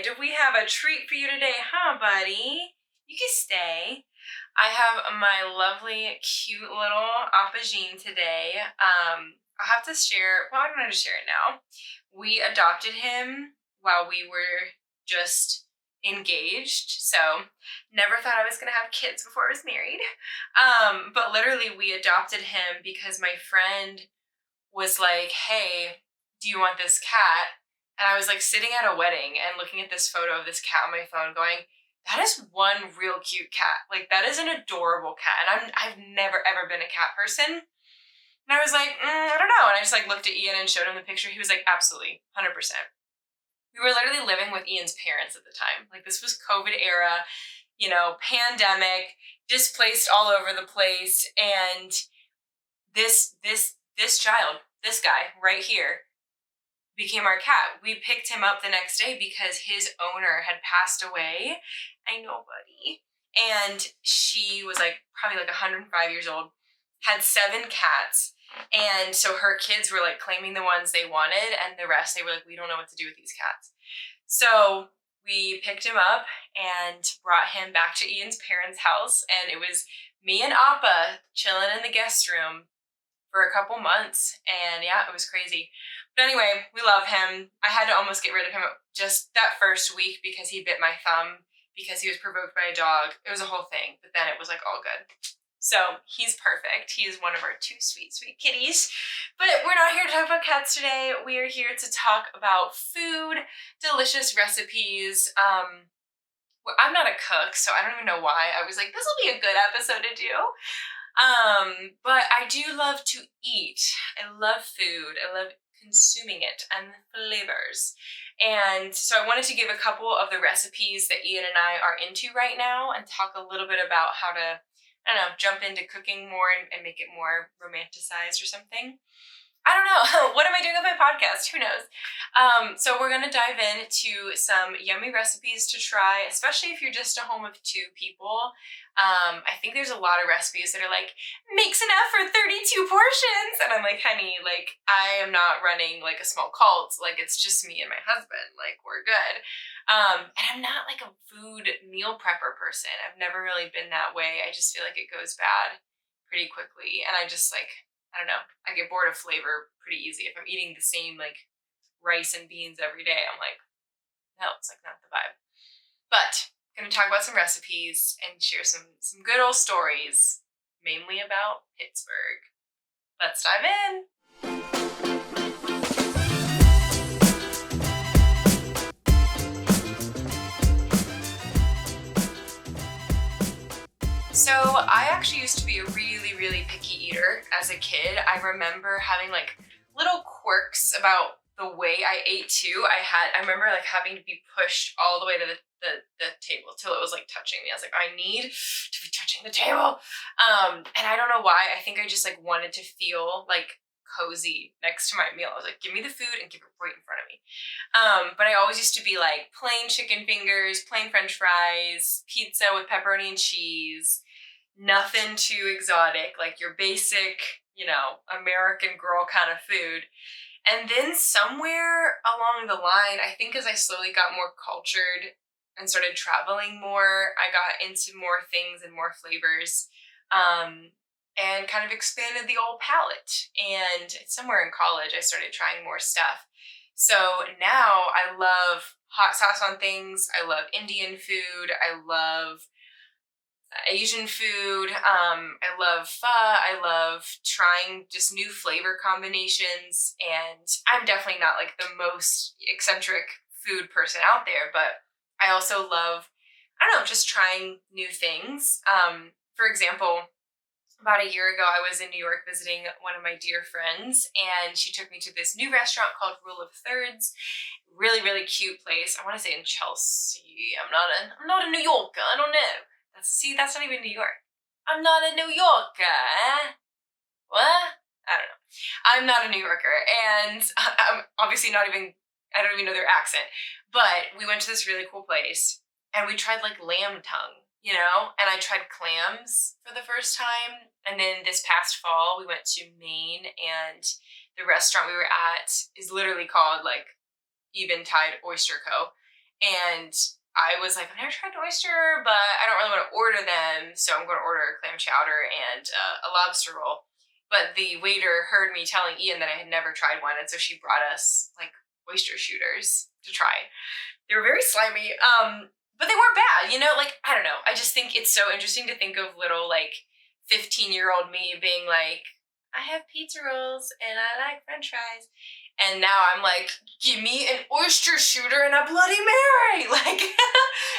Alright, we have a treat for you today, huh, buddy? You can stay. I have my lovely, cute little aubergine today. I'll have to share, well, I'm going to share it now. We adopted him while we were just engaged, so never thought I was going to have kids before I was married. But literally, we adopted him because my friend was like, hey, do you want this cat? And I was like sitting at a wedding and looking at this photo of this cat on my phone going, that is one real cute cat. Like, that is an adorable cat. And I've never ever been a cat person. And I was like, I don't know. And I just like looked at Ian and showed him the picture. He was like, absolutely, 100%. We were literally living with Ian's parents at the time. Like, this was COVID era, pandemic, displaced all over the place. And this child, this guy right here, became our cat. We picked him up the next day because his owner had passed away. I know, buddy. And she was like probably like 105 years old, had 7 cats. And so her kids were like claiming the ones they wanted, and the rest they were like, we don't know what to do with these cats. So we picked him up and brought him back to Ian's parents' house, and it was me and Appa chilling in the guest room for a couple months, and yeah, it was crazy. But anyway, we love him. I had to almost get rid of him just that first week because he bit my thumb because he was provoked by a dog. It was a whole thing, but then it was like all good. So he's perfect. He is one of our 2 sweet, sweet kitties. But we're not here to talk about cats today. We are here to talk about food, delicious recipes. I'm not a cook, so I don't even know why. I was like, this will be a good episode to do. But I do love to eat. I love food. I love consuming it and the flavors. And so I wanted to give a couple of the recipes that Ian and I are into right now and talk a little bit about how to, I don't know, jump into cooking more and make it more romanticized or something. I don't know. What am I doing with my podcast? Who knows? So we're going to dive into some yummy recipes to try, especially if you're just a home of 2 people. I think there's a lot of recipes that are like, makes enough for 32 portions. And I'm like, honey, like, I am not running like a small cult. Like, it's just me and my husband. Like, we're good. And I'm not like a food meal prepper person. I've never really been that way. I just feel like it goes bad pretty quickly. And I just like, I don't know, I get bored of flavor pretty easy. If I'm eating the same like rice and beans every day, I'm like, no, it's like not the vibe. But I'm gonna talk about some recipes and share some good old stories, mainly about Pittsburgh. Let's dive in. So I actually used to be a really, really picky eater as a kid. I remember having like little quirks about the way I ate too. I remember like having to be pushed all the way to the table till it was like touching me. I was like, I need to be touching the table. And I don't know why. I think I just like wanted to feel like cozy next to my meal. I was like, give me the food and give it right in front of me. But I always used to be like plain chicken fingers, plain French fries, pizza with pepperoni and cheese. Nothing too exotic, like your basic, American girl kind of food. And then somewhere along the line, I think as I slowly got more cultured and started traveling more, I got into more things and more flavors, and kind of expanded the old palate. And somewhere in college, I started trying more stuff. So now I love hot sauce on things. I love Indian food. I love Asian food. I love pho. I love trying just new flavor combinations. And I'm definitely not like the most eccentric food person out there, but I also love, I don't know, just trying new things. For example, about a year ago, I was in New York visiting one of my dear friends, and she took me to this new restaurant called Rule of Thirds. Really, really cute place. I want to say in Chelsea. I'm not a New Yorker. I don't know. That's not even New York. I'm not a New Yorker. What? I don't know. I'm not a New Yorker, and I'm obviously I don't even know their accent. But we went to this really cool place, and we tried like lamb tongue, and I tried clams for the first time. And then this past fall, we went to Maine, and the restaurant we were at is literally called like Eventide Oyster Co. And I was like, I've never tried an oyster, but I don't really want to order them, so I'm going to order a clam chowder and a lobster roll. But the waiter heard me telling Ian that I had never tried one, and so she brought us like oyster shooters to try. They were very slimy, but they weren't bad. Like, I don't know. I just think it's so interesting to think of little like 15-year-old me being like, I have pizza rolls and I like French fries. And now I'm like, give me an oyster shooter and a Bloody Mary. Like,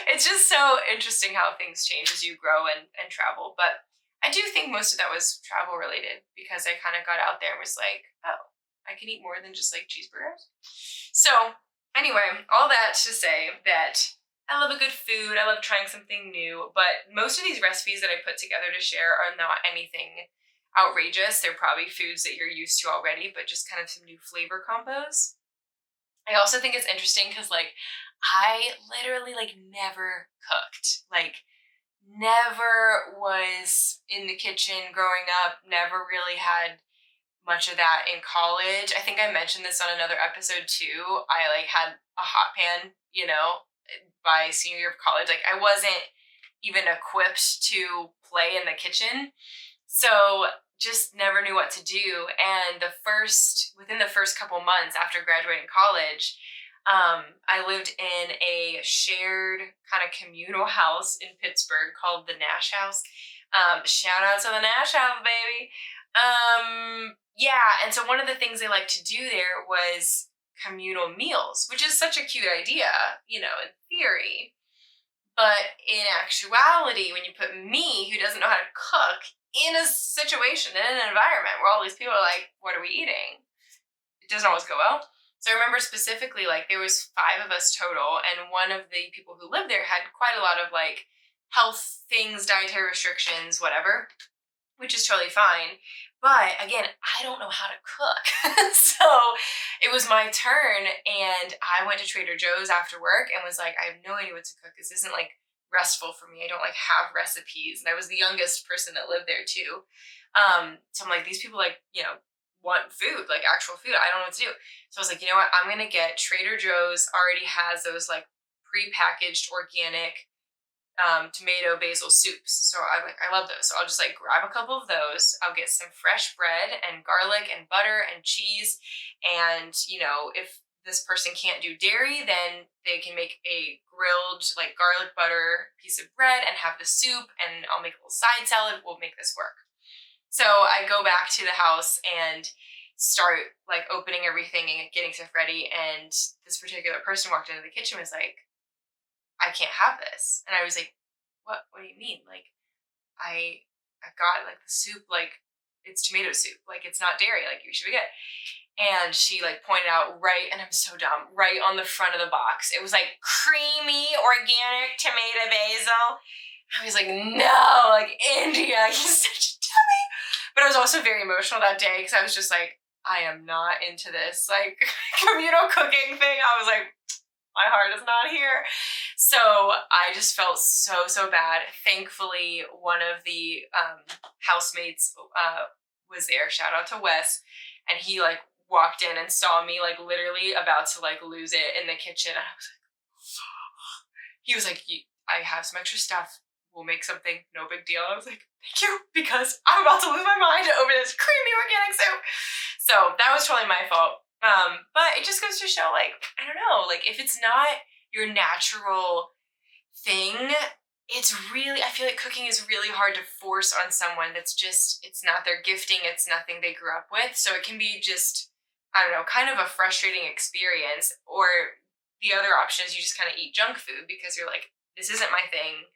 it's just so interesting how things change as you grow and travel. But I do think most of that was travel related because I kind of got out there and was like, oh, I can eat more than just like cheeseburgers. So anyway, all that to say that I love a good food. I love trying something new. But most of these recipes that I put together to share are not anything outrageous. They're probably foods that you're used to already, but just kind of some new flavor combos. I also think it's interesting because like I literally like never cooked. Like never was in the kitchen growing up, never really had much of that in college. I think I mentioned this on another episode too. I like had a hot pan, by senior year of college. Like I wasn't even equipped to play in the kitchen. So just never knew what to do. And within the first couple months after graduating college, I lived in a shared kind of communal house in Pittsburgh called the Nash House. Shout out to the Nash House, baby. Yeah, and so one of the things they liked to do there was communal meals, which is such a cute idea, in theory. But in actuality, when you put me, who doesn't know how to cook, in a situation, in an environment where all these people are like, what are we eating? It doesn't always go well. So I remember specifically, like, there was 5 of us total, and one of the people who lived there had quite a lot of, like, health things, dietary restrictions, whatever, which is totally fine. But again, I don't know how to cook. So it was my turn, and I went to Trader Joe's after work and was like, I have no idea what to cook. This isn't like restful for me. I don't like have recipes. And I was the youngest person that lived there too. So I'm like, these people like, want food, like actual food. I don't know what to do. So I was like, you know what? I'm going to get Trader Joe's already has those like pre-packaged organic tomato basil soups. So I love those. So I'll just like grab a couple of those. I'll get some fresh bread and garlic and butter and cheese. And, if this person can't do dairy, then they can make a grilled like garlic butter piece of bread and have the soup, and I'll make a little side salad. We'll make this work. So I go back to the house and start like opening everything and getting stuff ready. And this particular person walked into the kitchen and was like, I can't have this. And I was like, what do you mean? Like, I got like the soup, like it's tomato soup, like it's not dairy, like you should be good. And she like pointed out right, and I'm so dumb, right on the front of the box. It was like creamy organic tomato basil. I was like, no, like India, he's such a dummy. But I was also very emotional that day because I was just like, I am not into this like communal cooking thing. I was like, my heart is not here. So I just felt so bad. Thankfully, one of the housemates was there. Shout out to Wes. And he like walked in and saw me like literally about to like lose it in the kitchen. And I was like, he was like, I have some extra stuff. We'll make something. No big deal. I was like, thank you, because I'm about to lose my mind over this creamy organic soup. So that was totally my fault. But it just goes to show, like, I don't know, like if it's not your natural thing, I feel like cooking is really hard to force on someone that's just, it's not their gifting, it's nothing they grew up with. So it can be just, I don't know, kind of a frustrating experience. Or the other option is you just kind of eat junk food because you're like, this isn't my thing.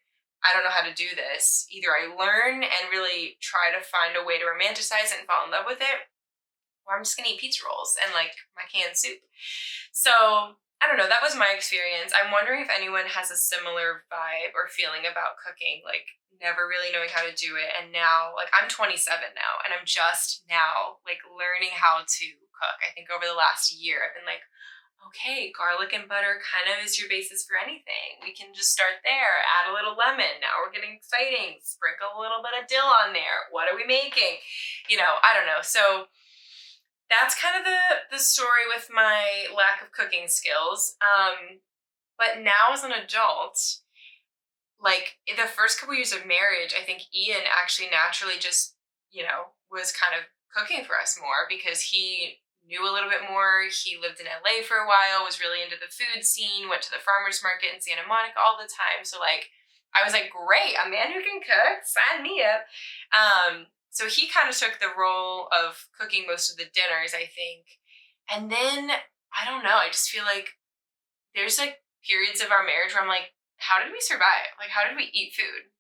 I don't know how to do this. Either I learn and really try to find a way to romanticize it and fall in love with it, or I'm just gonna eat pizza rolls and like my canned soup. So I don't know, that was my experience. I'm wondering if anyone has a similar vibe or feeling about cooking, like never really knowing how to do it. And now, like I'm 27 now, and I'm just now like learning how to cook. I think over the last year, I've been like, okay, garlic and butter kind of is your basis for anything. We can just start there, add a little lemon. Now we're getting exciting. Sprinkle a little bit of dill on there. What are we making? I don't know. So that's kind of the story with my lack of cooking skills. But now as an adult, like the first couple years of marriage, I think Ian actually naturally just, was kind of cooking for us more because he knew a little bit more. He lived in LA for a while, was really into the food scene, went to the farmers market in Santa Monica all the time. So like I was like, great, a man who can cook, sign me up. So he kind of took the role of cooking most of the dinners, I think. And then I don't know, I just feel like there's like periods of our marriage where I'm like, how did we survive? Like, how did we eat food?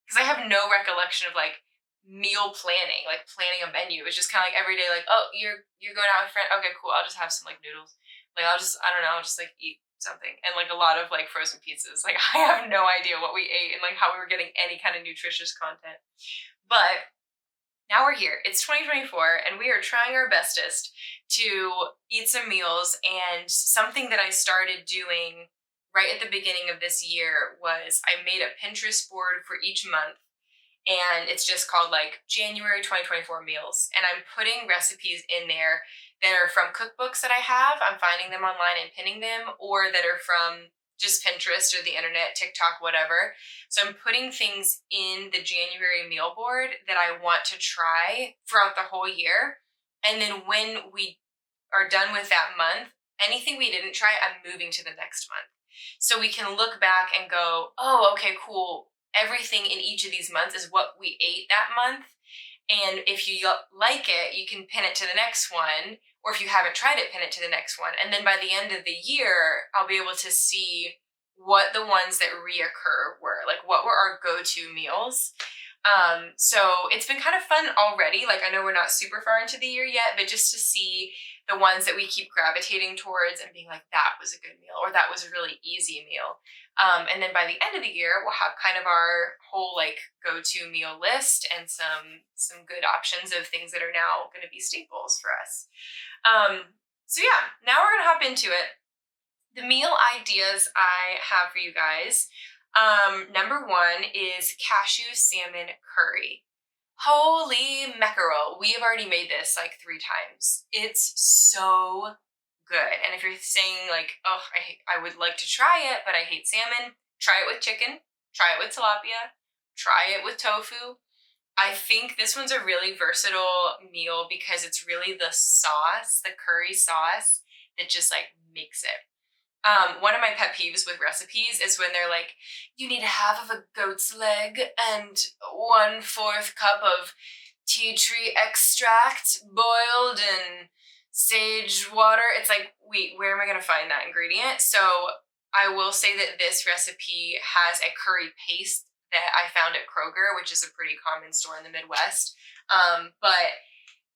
Because I have no recollection of like meal planning, like planning a menu. It was just kind of like every day, like, oh, you're going out with a friend. Okay, cool. I'll just have some like noodles. Like I don't know, I'll just like eat something. And like a lot of like frozen pizzas. Like I have no idea what we ate and like how we were getting any kind of nutritious content. But now we're here. It's 2024 and we are trying our bestest to eat some meals. And something that I started doing right at the beginning of this year was I made a Pinterest board for each month, and it's just called like January 2024 meals. And I'm putting recipes in there that are from cookbooks that I have. I'm finding them online and pinning them, or that are from just Pinterest or the internet, TikTok, whatever. So I'm putting things in the January meal board that I want to try throughout the whole year. And then when we are done with that month, anything we didn't try, I'm moving to the next month. So we can look back and go, oh, okay, cool. Everything in each of these months is what we ate that month. And if you like it, you can pin it to the next one. Or if you haven't tried it, pin it to the next one. And then by the end of the year, I'll be able to see what the ones that reoccur were. Like what were our go-to meals. So it's been kind of fun already. Like I know we're not super far into the year yet, but just to see the ones that we keep gravitating towards and being like, that was a good meal or that was a really easy meal. And then by the end of the year, we'll have kind of our whole like go-to meal list and some good options of things that are now going to be staples for us. So yeah, now we're going to hop into it. The meal ideas I have for you guys. Number one is cashew salmon curry. Holy mackerel. We have already made this like 3 times. It's so good. And if you're saying like, oh, I would like to try it, but I hate salmon, try it with chicken, try it with tilapia, try it with tofu. I think this one's a really versatile meal because it's really the sauce, the curry sauce, that just like makes it. One of my pet peeves with recipes is when they're like, you need half of a goat's leg and 1/4 cup of tea tree extract boiled in sage water. It's like, wait, where am I going to find that ingredient? So I will say that this recipe has a curry paste that I found at Kroger, which is a pretty common store in the Midwest. But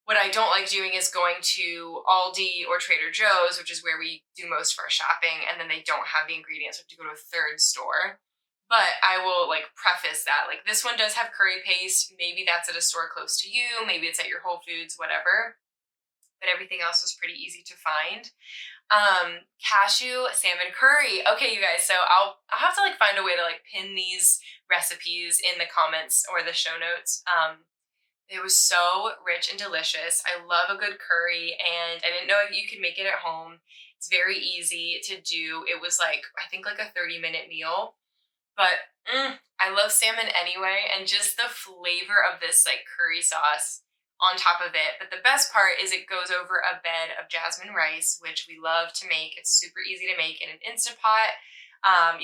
what I don't like doing is going to Aldi or Trader Joe's, which is where we do most of our shopping, and then they don't have the ingredients. We have to go to a third store. But I will like preface that, like this one does have curry paste. Maybe that's at a store close to you. Maybe it's at your Whole Foods, whatever. But everything else was pretty easy to find. Cashew salmon curry. Okay, you guys, so I'll have to like find a way to like pin these recipes in the comments or the show notes. It was so rich and delicious. I love a good curry, and I didn't know if you could make it at home. It's very easy to do. It was like, I think like a 30-minute meal, but I love salmon anyway, and just the flavor of this like curry sauce on top of it. But the best part is it goes over a bed of jasmine rice, which we love to make. It's super easy to make in an Instant Pot.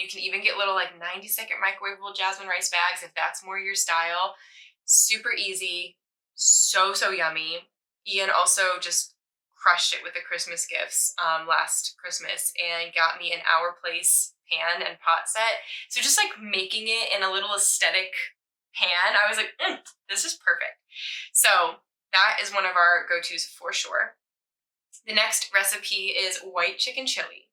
You can even get little like 90-second microwavable jasmine rice bags if that's more your style. Super easy, so yummy. Ian also just crushed it with the Christmas gifts last Christmas and got me an Our Place pan and pot set. So just like making it in a little aesthetic pan, I was like, this is perfect. So that is one of our go-tos for sure. The next recipe is white chicken chili.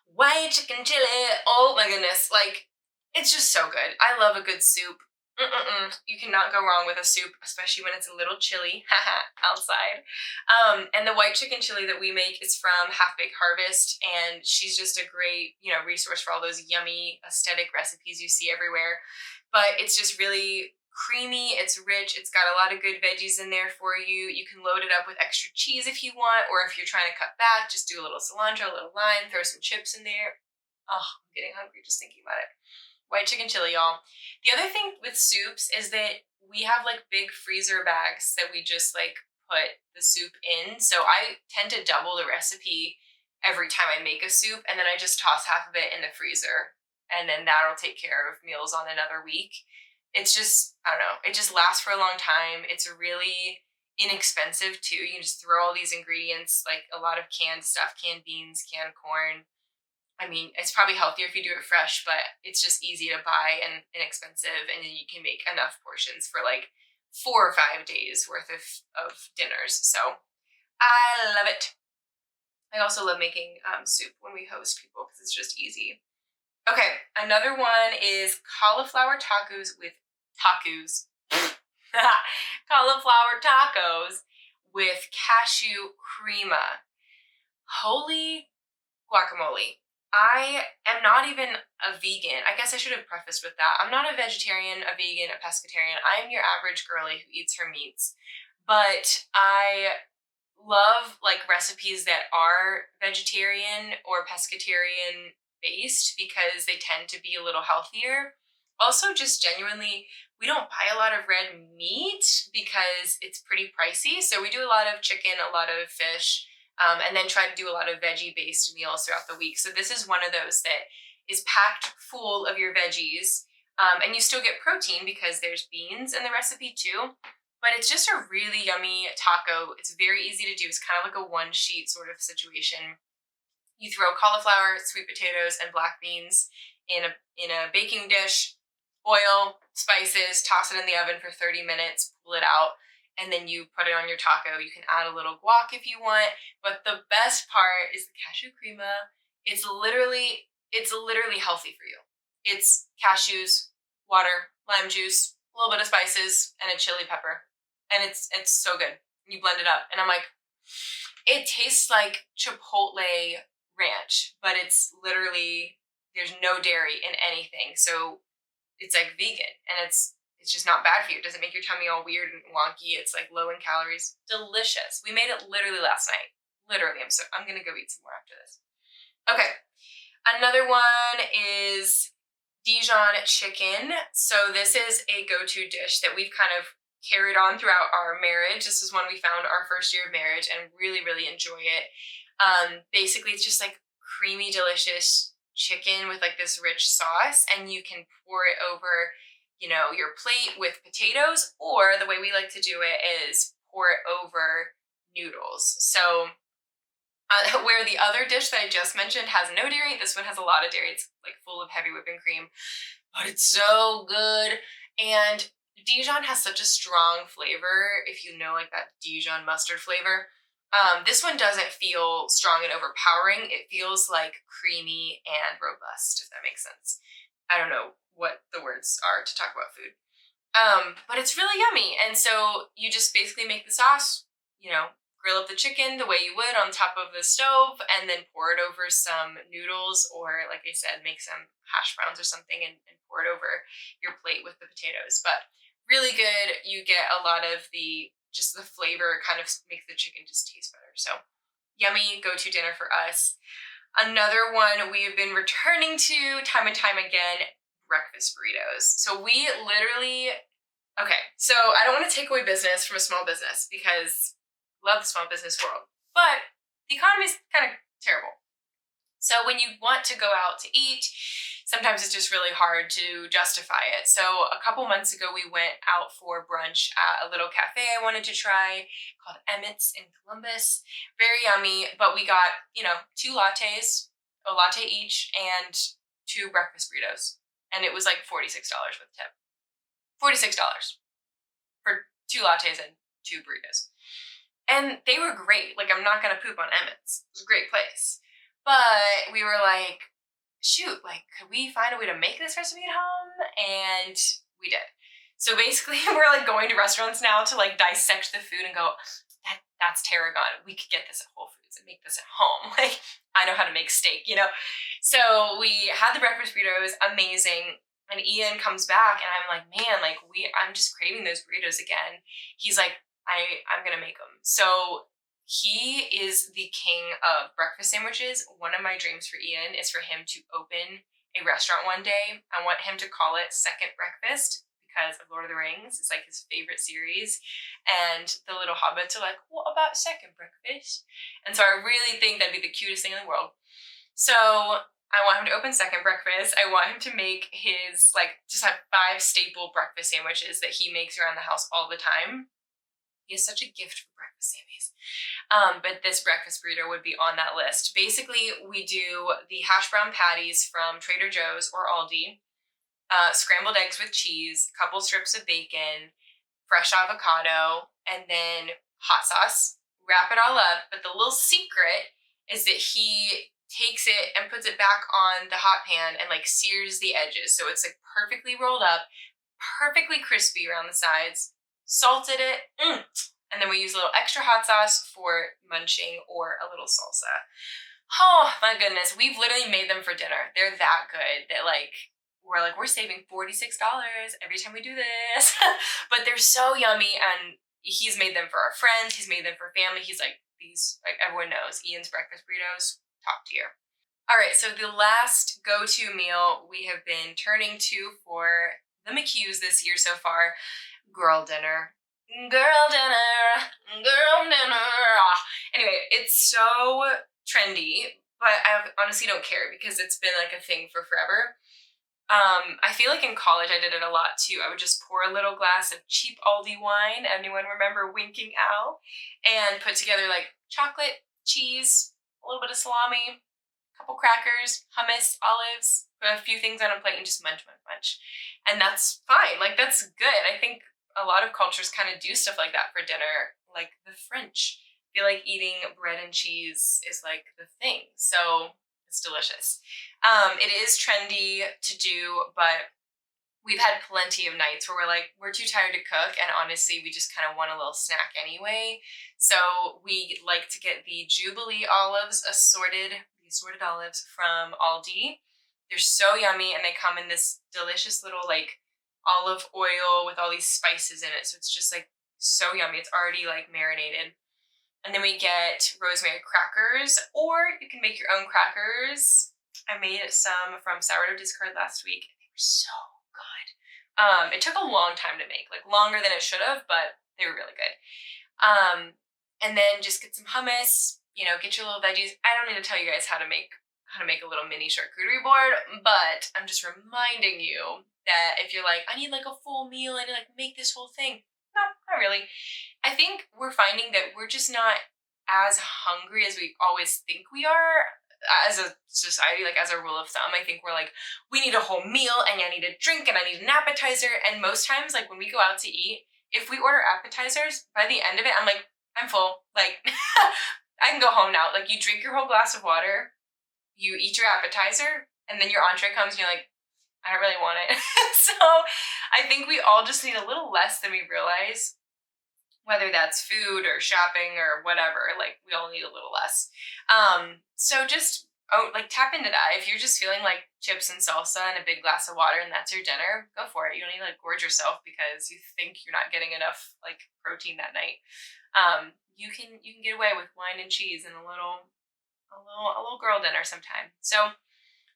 White chicken chili, oh my goodness, like it's just so good. I love a good soup. You cannot go wrong with a soup, especially when it's a little chilly outside. And the white chicken chili that we make is from Half Baked Harvest, and she's just a great, resource for all those yummy aesthetic recipes you see everywhere. But it's just really creamy, it's rich, it's got a lot of good veggies in there for you. You can load it up with extra cheese if you want, or if you're trying to cut back, just do a little cilantro, a little lime, throw some chips in there. Oh, I'm getting hungry just thinking about it. White chicken chili, y'all. The other thing with soups is that we have like big freezer bags that we just like put the soup in. So I tend to double the recipe every time I make a soup, and then I just toss half of it in the freezer, and then that'll take care of meals on another week. It's just, I don't know, it just lasts for a long time. It's really inexpensive too. You can just throw all these ingredients, like a lot of canned stuff, canned beans, canned corn. I mean, it's probably healthier if you do it fresh, but it's just easy to buy and inexpensive, and then you can make enough portions for like 4 or 5 days worth of dinners. So I love it. I also love making soup when we host people because it's just easy. Okay, another one is cauliflower tacos with tacos. Cauliflower tacos with cashew crema. Holy guacamole. I am not even a vegan. I guess I should have prefaced with that. I'm not a vegetarian, a vegan, a pescatarian. I am your average girly who eats her meats. But I love like recipes that are vegetarian or pescatarian based because they tend to be a little healthier. Also, just genuinely, we don't buy a lot of red meat because it's pretty pricey. So we do a lot of chicken, a lot of fish, and then try to do a lot of veggie-based meals throughout the week. So this is one of those that is packed full of your veggies, and you still get protein because there's beans in the recipe too. But it's just a really yummy taco. It's very easy to do. It's kind of like a one-sheet sort of situation. You throw cauliflower, sweet potatoes, and black beans in a baking dish, oil, spices, toss it in the oven for 30 minutes, pull it out, and then you put it on your taco. You can add a little guac if you want, but the best part is the cashew crema. It's literally healthy for you. It's cashews, water, lime juice, a little bit of spices, and a chili pepper. And it's so good. You blend it up, and I'm like, it tastes like Chipotle ranch, but it's literally, there's no dairy in anything. So it's like vegan, and it's just not bad for you. It doesn't make your tummy all weird and wonky. It's like low in calories. Delicious. We made it literally last night. Literally. I'm gonna go eat some more after this. Okay. Another one is Dijon chicken. So this is a go-to dish that we've kind of carried on throughout our marriage. This is one we found our first year of marriage and really, really enjoy it. Basically, it's just like creamy, delicious chicken with like this rich sauce, and you can pour it over, your plate with potatoes, or the way we like to do it is pour it over noodles. So where the other dish that I just mentioned has no dairy, this one has a lot of dairy. It's like full of heavy whipping cream, but it's so good. And Dijon has such a strong flavor, if you know like that Dijon mustard flavor. This one doesn't feel strong and overpowering. It feels like creamy and robust, if that makes sense. I don't know what the words are to talk about food. But it's really yummy. And so you just basically make the sauce, grill up the chicken the way you would on top of the stove, and then pour it over some noodles, or like I said, make some hash browns or something and pour it over your plate with the potatoes. But really good. You get a lot of the flavor kind of makes the chicken just taste better. So yummy go-to dinner for us. Another one we have been returning to time and time again, breakfast burritos. So we literally, so I don't want to take away business from a small business because I love the small business world, but the economy is kind of terrible. So when you want to go out to eat, sometimes it's just really hard to justify it. So a couple months ago, we went out for brunch at a little cafe I wanted to try called Emmett's in Columbus. Very yummy, but we got, 2 lattes, a latte each, and 2 breakfast burritos. And it was like $46 with tip. $46 for 2 lattes and 2 burritos. And they were great. Like, I'm not going to poop on Emmett's. It was a great place. But we were like, shoot, like, could we find a way to make this recipe at home? And we did. So basically, we're like going to restaurants now to like dissect the food and go, that's tarragon. We could get this at Whole Foods and make this at home. Like, I know how to make steak, So we had the breakfast burritos, amazing. And Ian comes back and I'm like, man, like I'm just craving those burritos again. He's like, I'm gonna make them. So He is the king of breakfast sandwiches. One of my dreams for Ian is for him to open a restaurant one day. I want him to call it Second Breakfast because of Lord of the Rings. It's like his favorite series. And the little hobbits are like, what about second breakfast? And so I really think that'd be the cutest thing in the world. So I want him to open Second Breakfast. I want him to make his, like, just have 5 staple breakfast sandwiches that he makes around the house all the time. He has such a gift for breakfast sandwiches. But this breakfast burrito would be on that list. Basically, we do the hash brown patties from Trader Joe's or Aldi, scrambled eggs with cheese, a couple strips of bacon, fresh avocado, and then hot sauce. Wrap it all up. But the little secret is that he takes it and puts it back on the hot pan and like sears the edges. So it's like perfectly rolled up, perfectly crispy around the sides. Salted it, and then we use a little extra hot sauce for munching or a little salsa. Oh my goodness, we've literally made them for dinner. They're that good that we're saving $46 every time we do this. But they're so yummy, and he's made them for our friends, he's made them for family. He's like, these, like everyone knows, Ian's breakfast burritos, top tier. All right, so the last go-to meal we have been turning to for the McHughes this year so far, girl dinner. Anyway, it's so trendy, but I honestly don't care because it's been like a thing for forever. I feel like in college I did it a lot too. I would just pour a little glass of cheap Aldi wine, anyone remember Winking Owl, and put together like chocolate, cheese, a little bit of salami, a couple crackers, hummus, olives, put a few things on a plate and just munch. And that's fine, like that's good. I think a lot of cultures kind of do stuff like that for dinner, like the French. I feel like eating bread and cheese is like the thing, so it's delicious. It is trendy to do, but we've had plenty of nights where we're too tired to cook, and honestly, we just kind of want a little snack anyway. So we like to get the Jubilee olives, assorted olives from Aldi. They're so yummy, and they come in this delicious little like olive oil with all these spices in it. So it's just like so yummy. It's already like marinated. And then we get rosemary crackers, or you can make your own crackers. I made some from sourdough discard last week. They were so good. It took a long time to make, like longer than it should have, but they were really good. And then just get some hummus, get your little veggies. I don't need to tell you guys how to make a little mini charcuterie board, but I'm just reminding you that if you're like, I need like a full meal, I need to like make this whole thing. No, not really. I think we're finding that we're just not as hungry as we always think we are as a society, like as a rule of thumb. I think we're like, we need a whole meal and I need a drink and I need an appetizer. And most times, like when we go out to eat, if we order appetizers, by the end of it, I'm like, I'm full. Like, I can go home now. Like you drink your whole glass of water, you eat your appetizer, and then your entree comes and you're like, I don't really want it. So I think we all just need a little less than we realize, whether that's food or shopping or whatever. Like we all need a little less. So just tap into that. If you're just feeling like chips and salsa and a big glass of water and that's your dinner, go for it. You don't need to like gorge yourself because you think you're not getting enough like protein that night. You can get away with wine and cheese and a little girl dinner sometime. So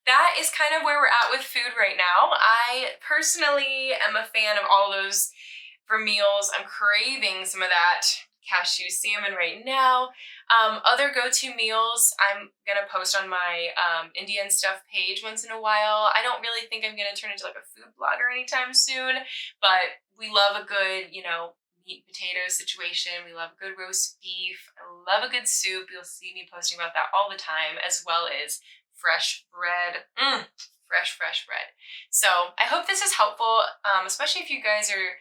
that is kind of where we're at with food right now. I personally am a fan of all those for meals. I'm craving some of that cashew salmon right now. Other go-to meals, I'm gonna post on my Indian stuff page once in a while. I don't really think I'm gonna turn into like a food blogger anytime soon, but we love a good, meat and potato situation. We love good roast beef. I love a good soup. You'll see me posting about that all the time, as well as fresh bread. Fresh bread. So I hope this is helpful, especially if you guys are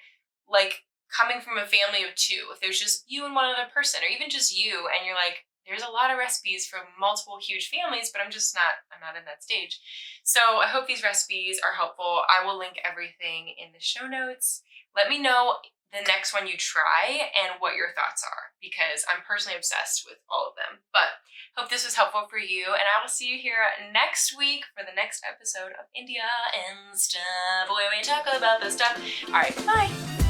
like coming from a family of 2. If there's just you and one other person, or even just you, and you're like, there's a lot of recipes from multiple huge families, but I'm not in that stage. So I hope these recipes are helpful. I will link everything in the show notes. Let me know the next one you try and what your thoughts are, because I'm personally obsessed with all of them. But hope this was helpful for you, and I will see you here next week for the next episode of India and Stuff, where we talk about the stuff. All right, bye.